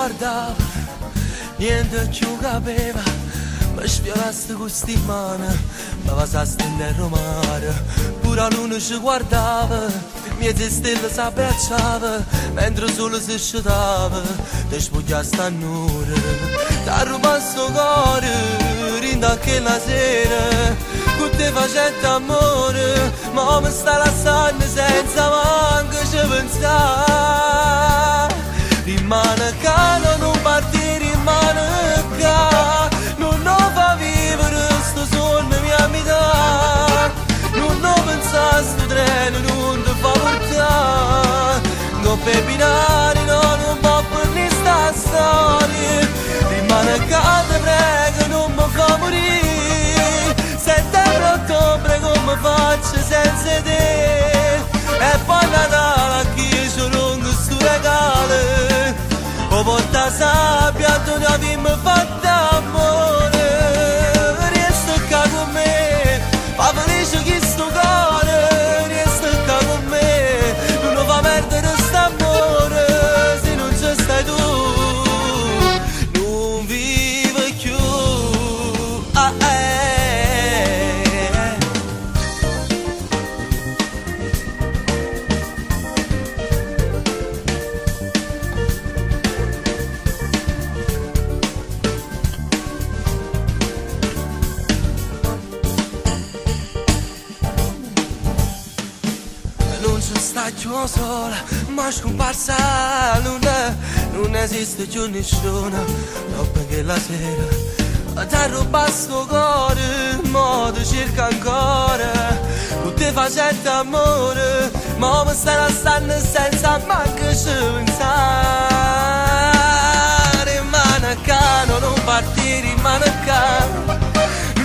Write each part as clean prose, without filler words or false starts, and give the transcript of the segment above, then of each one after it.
guardava, niente più capeva, mi sfiorasti questi mani, mi pasasti nel mare, pure la luna ci guardava, miezze stelle si abbracciava, mentre il sole si scetava, ti spogliasti a nure, ti rubato sto cuore, rinda che la sera, con te facendo amore, ma mi sta lasciando senza manco ci pensare. Rimane che non parti, rimane che non fa vivere sto sogno mia metà. Non pensare sto treno, non ti fa portare. Non per binari, no, non va per questa storia. Rimane che ti prego, non mi fa morire. Settembre-ottobre come faccio senza te. E poi Natale che io ci lungo sto regalo. O porta sabbia, tu ne abbiamo fatto amore. Resta qua con me, fa felice chi sto cuore. Resta qua con me, non va perdere st'amore. Se non ci stai tu, non vivo più. Non ci sta più sola, ma scomparsa la luna, non esiste più nessuno, dopo che la sera ti ha rubato sto cuore, ma ti cerca ancora, non ti facendo amore, ma mi stai lasciando senza manco ci pensare. Rimane qua, non partire, rimane qua,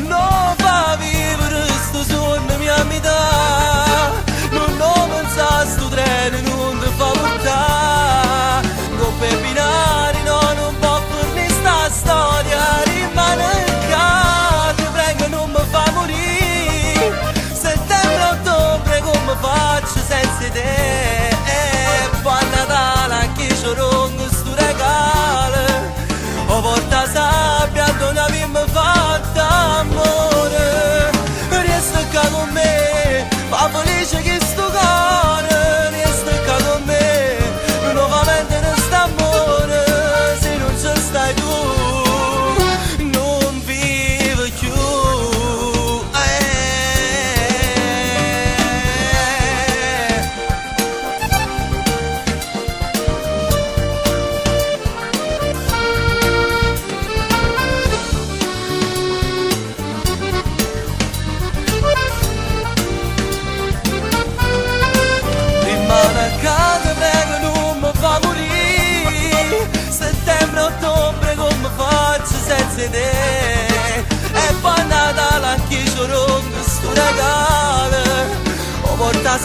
non fa vivere sto sogno mia metà. Non pensare sto treno, non ti fa portare. Non per binari, no, non può per sta storia. Rimane qua, ti prego non mi fa morire. Settembre-ottobre come faccio senza te. E poi Natale che ci lungo sto regalo. O porta sabbia, non abbiamo fatto amore. Resta qua con me, fa felice che sto cuore. Resta qua con me, non va vendere st'amore. Se non ci stai tu, non vivo più. Settembre-ottobre come faccio senza te. E poi Natale anche io ci lungo sto regalo. O porta